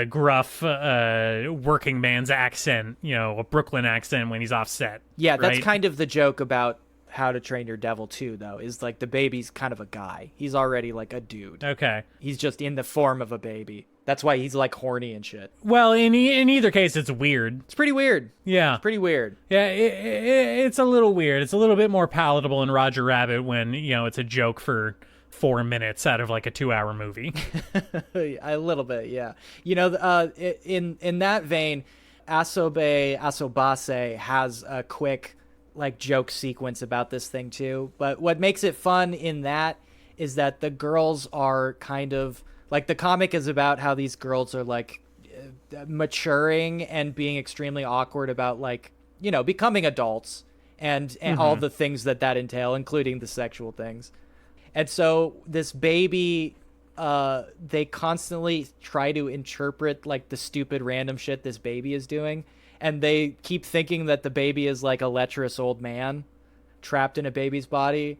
gruff working man's accent, you know, a Brooklyn accent when he's off set. Yeah, right? That's kind of the joke about How to Train Your Devil 2, though, is like the baby's kind of a guy. He's already like a dude. Okay. He's just in the form of a baby. That's why he's like horny and shit. Well, in either case, it's weird. It's pretty weird. Yeah. It's pretty weird. Yeah, it's a little weird. It's a little bit more palatable in Roger Rabbit when, you know, it's a joke for 4 minutes out of like a 2-hour movie. A little bit, yeah. You know, in that vein, Asobase has a quick like joke sequence about this thing too. But what makes it fun in that is that the girls are kind of like, the comic is about how these girls are like maturing and being extremely awkward about like, you know, becoming adults and all the things that entail, including the sexual things. And so this baby, they constantly try to interpret like the stupid random shit this baby is doing. And they keep thinking that the baby is like a lecherous old man trapped in a baby's body.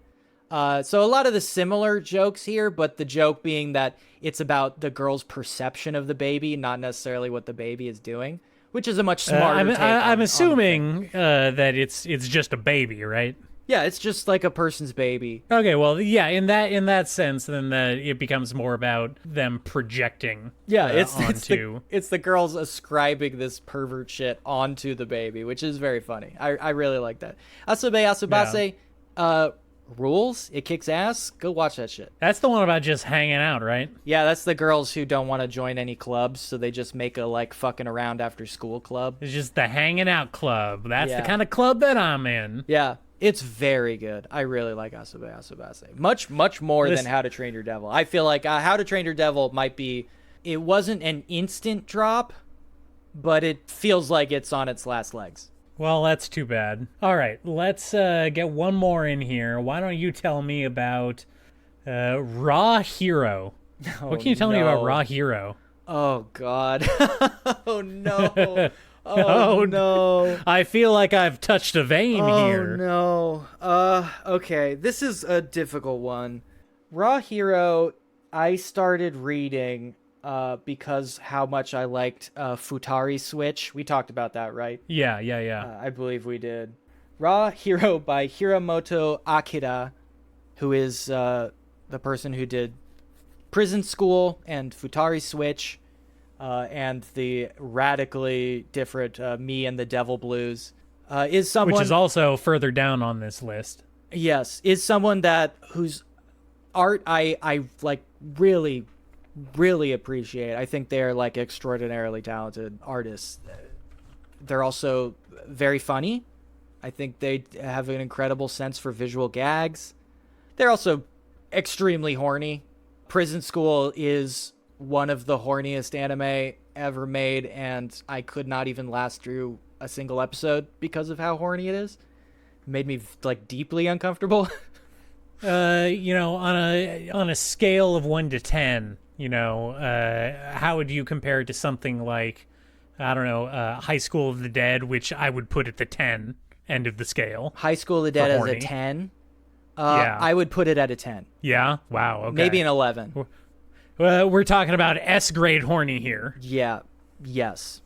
So a lot of the similar jokes here, but the joke being that it's about the girl's perception of the baby, not necessarily what the baby is doing, which is a much smarter take I'm on assuming that it's just a baby, right? Yeah, it's just like a person's baby. Okay, well, yeah, in that sense, then it becomes more about them projecting. Yeah, onto. It's the girls ascribing this pervert shit onto the baby, which is very funny. I really like that. Asobe Asubase, rules. It kicks ass. Go watch that shit. That's the one about just hanging out, right? Yeah, that's the girls who don't want to join any clubs, so they just make a like fucking around after school club. It's just the hanging out club. That's the Yeah. kind of club that I'm in. Yeah. It's very good. I really like Asobe Asubase. Much more than How to Train Your Devil. I feel like How to Train Your Devil might be... It wasn't an instant drop, but it feels like it's on its last legs. Well, that's too bad. All right, let's get one more in here. Why don't you tell me about Raw Hero? What can you tell me about Raw Hero? Oh, God. Oh, no. Oh, no. I feel like I've touched a vein here. Oh, no. Okay. This is a difficult one. Raw Hero, I started reading because how much I liked Futari Switch. We talked about that, right? Yeah. I believe we did. Raw Hero by Hiramoto Akira, who is the person who did Prison School and Futari Switch. And the radically different Me and the Devil Blues is someone... Which is also further down on this list. Yes, is someone whose art I like really, really appreciate. I think they're like extraordinarily talented artists. They're also very funny. I think they have an incredible sense for visual gags. They're also extremely horny. Prison School is one of the horniest anime ever made, and I could not even last through a single episode because of how horny it is. It made me like deeply uncomfortable. On a scale of 1 to 10, how would you compare it to something like, I don't know, High School of the Dead, which I would put at the 10 end of the scale. High School of the Dead as a 10. Yeah. I would put it at a 10. Yeah? Wow, okay. Maybe an 11. We're talking about S-grade horny here. Yeah. Yes.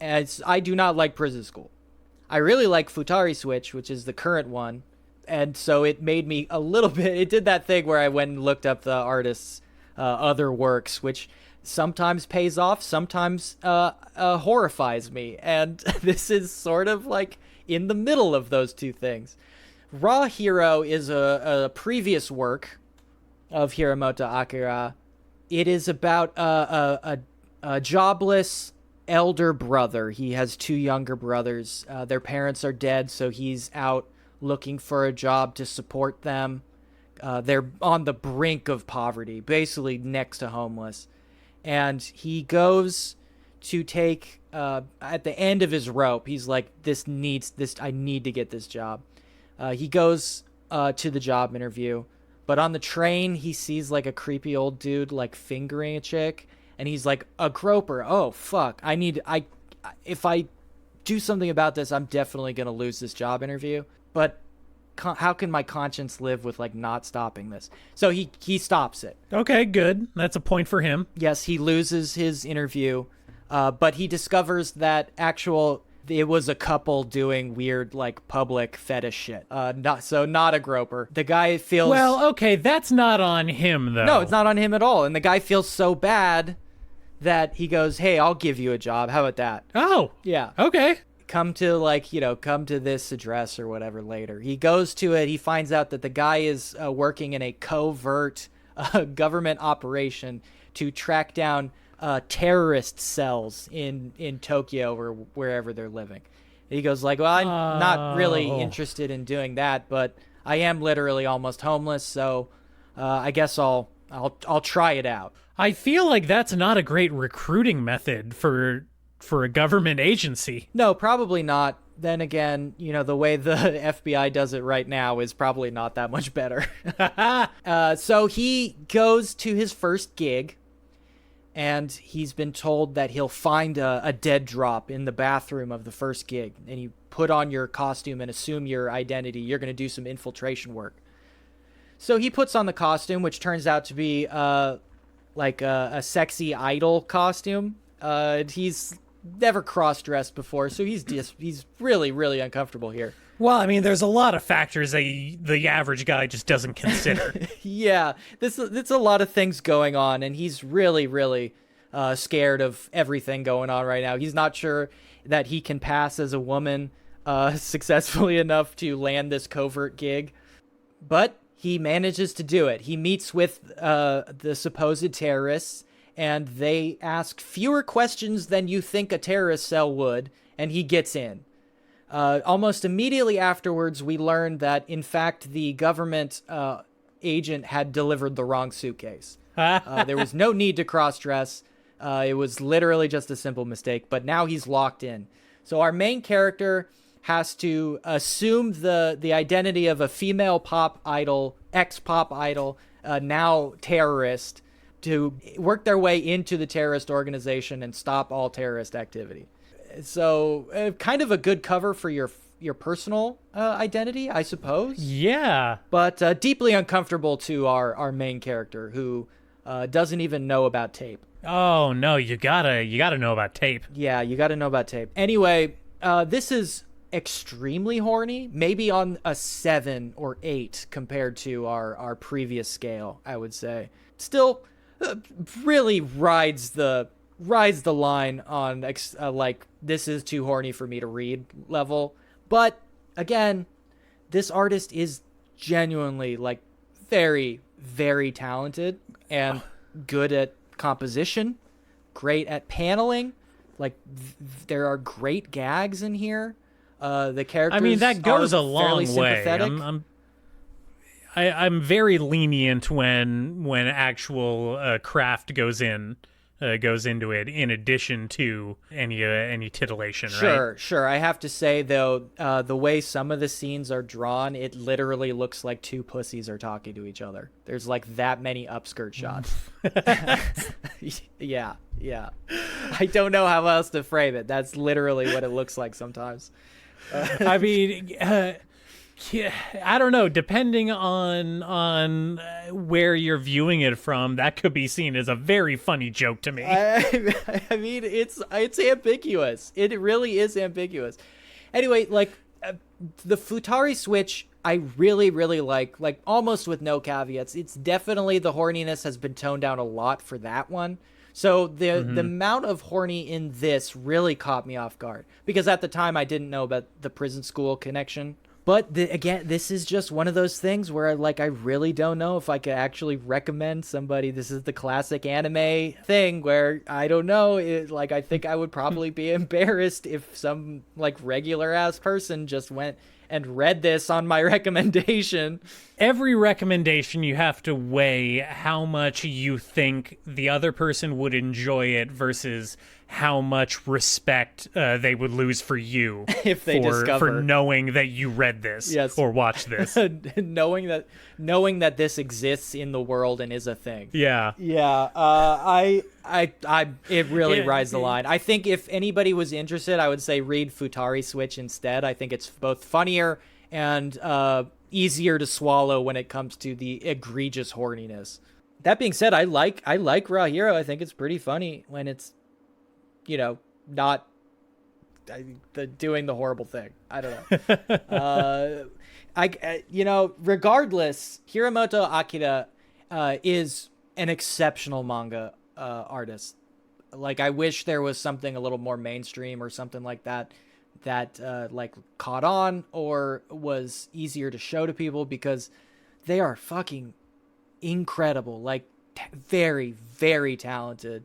I do not like Prison School. I really like Futari Switch, which is the current one. And so it made me a little bit... It did that thing where I went and looked up the artist's other works, which sometimes pays off, sometimes horrifies me. And this is sort of like in the middle of those two things. Raw Hero is a previous work of Hiramoto Akira. It is about a jobless elder brother. He has two younger brothers. Their parents are dead, so he's out looking for a job to support them. They're on the brink of poverty, basically next to homeless. And he goes to take, at the end of his rope, he's like, I need to get this job. He goes to the job interview. But on the train, he sees like a creepy old dude like fingering a chick, and he's like, a groper. Oh fuck! If I do something about this, I'm definitely gonna lose this job interview. But how can my conscience live with like not stopping this? So he stops it. Okay, good. That's a point for him. Yes, he loses his interview, but he discovers that it was a couple doing weird, like, public fetish shit. Not a groper. The guy feels... Well, okay, that's not on him, though. No, it's not on him at all. And the guy feels so bad that he goes, hey, I'll give you a job. How about that? Oh. Yeah. Okay. Come to this address or whatever later. He goes to it. He finds out that the guy is working in a covert government operation to track down... terrorist cells in Tokyo or wherever they're living. And he goes like, well, I'm not really interested in doing that, but I am literally almost homeless, so I guess I'll try it out. I feel like that's not a great recruiting method for a government agency. No, probably not. then again, the way the FBI does it right now is probably not that much better. So he goes to his first gig, and he's been told that he'll find a dead drop in the bathroom of the first gig. And you put on your costume and assume your identity. You're going to do some infiltration work. So he puts on the costume, which turns out to be like a sexy idol costume. He's never cross-dressed before, so he's really, really uncomfortable here. Well, I mean, there's a lot of factors that the average guy just doesn't consider. Yeah, it's a lot of things going on, and he's really, really scared of everything going on right now. He's not sure that he can pass as a woman successfully enough to land this covert gig, but he manages to do it. He meets with the supposed terrorists, and they ask fewer questions than you think a terrorist cell would, and he gets in. Almost immediately afterwards, we learn that, in fact, the government agent had delivered the wrong suitcase. There was no need to cross-dress. It was literally just a simple mistake, but now he's locked in. So our main character has to assume the identity of a female pop idol, ex-pop idol, now terrorist, to work their way into the terrorist organization and stop all terrorist activity. So kind of a good cover for your personal identity, I suppose. Yeah. But deeply uncomfortable to our main character, who doesn't even know about tape. Oh, no, you gotta know about tape. Yeah, you gotta know about tape. Anyway, this is extremely horny, maybe on a 7 or 8 compared to our previous scale, I would say. Still really rides the line on like, this is too horny for me to read level. But again, this artist is genuinely like very, very talented and good at composition, great at paneling. Like there are great gags in here. The characters, I mean, that goes are a long way. I'm very lenient when actual craft goes into it, in addition to any titillation, right? Sure. I have to say, though, the way some of the scenes are drawn, it literally looks like two pussies are talking to each other. There's like that many upskirt shots. Yeah. I don't know how else to frame it. That's literally what it looks like sometimes. I mean, I don't know. Depending on where you're viewing it from, that could be seen as a very funny joke to me. I mean, it's ambiguous. It really is ambiguous. Anyway, like the Futari switch, I really, really like almost with no caveats. It's definitely, the horniness has been toned down a lot for that one. So the amount of horny in this really caught me off guard, because at the time I didn't know about the prison school connection. But again, this is just one of those things where I really don't know if I could actually recommend somebody. This is the classic anime thing where I don't know. I think I would probably be embarrassed if some regular ass person just went and read this on my recommendation. Every recommendation, you have to weigh how much you think the other person would enjoy it versus how much respect they would lose for you if they for knowing that you read this or watched this. knowing that this exists in the world and is a thing. Yeah. It really rides the line. I think if anybody was interested, I would say read Futari Switch instead. I think it's both funnier and easier to swallow when it comes to the egregious horniness. That being said, I like Raw Hero. I think it's pretty funny when it's, not doing the horrible thing. I don't know. Regardless, Hiramoto Akira is an exceptional manga artist. I wish there was something a little more mainstream or something like that caught on or was easier to show to people, because they are fucking incredible. Very, very talented.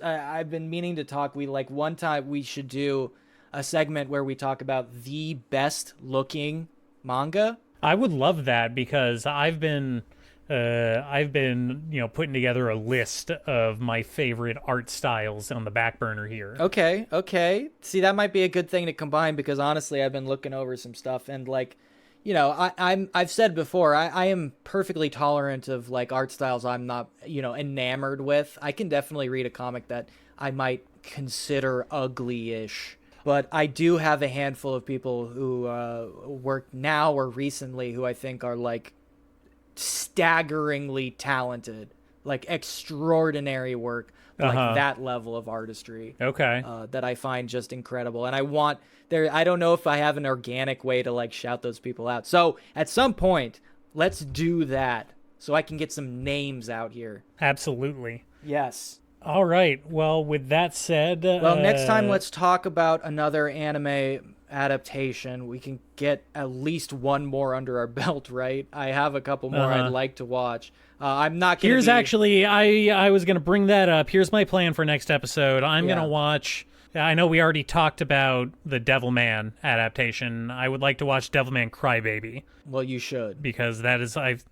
I've been meaning to talk. One time we should do a segment where we talk about the best looking manga. I would love that, because I've been I've been, putting together a list of my favorite art styles on the back burner here. Okay. See, that might be a good thing to combine because honestly, I've been looking over some stuff and like, I've said before, I am perfectly tolerant of like art styles I'm not, enamored with. I can definitely read a comic that I might consider ugly-ish. But I do have a handful of people who work now or recently who I think are like staggeringly talented, like extraordinary work, like that level of artistry. Okay. That I find just incredible. And I don't know if I have an organic way to like shout those people out. So at some point, let's do that so I can get some names out here. Absolutely. Yes. All right. Well, with that said... Well, next time let's talk about another anime adaptation. We can get at least one more under our belt, right? I have a couple more I'd like to watch. I'm not going to actually... I was going to bring that up. Here's my plan for next episode. I'm going to watch... I know we already talked about the Devilman adaptation. I would like to watch Devilman Crybaby. Well, you should. Because that is... I've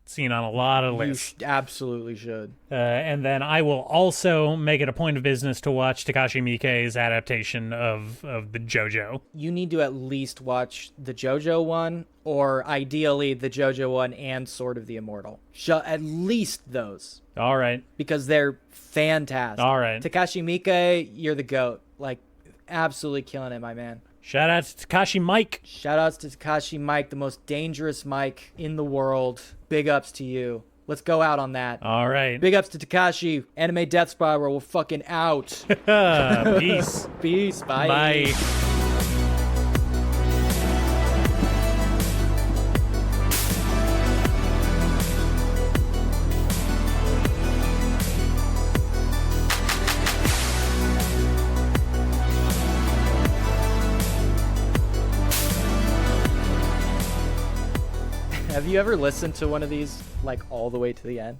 seen on a lot of lists. You absolutely should. And then I will also make it a point of business to watch Takashi Miike's adaptation of the JoJo. You need to at least watch the JoJo one, or ideally the JoJo one and Sword of the Immortal. At least those. All right. Because they're fantastic. All right. Takashi Miike, you're the GOAT. Like, absolutely killing it, my man. Shout out to Takashi Mike. Shout outs to Takashi Mike, the most dangerous Mike in the world. Big ups to you. Let's go out on that. All right. Big ups to Takashi. Anime Death Spiral. We're fucking out. Peace. Peace. Bye. Bye. Have you ever listened to one of these like all the way to the end?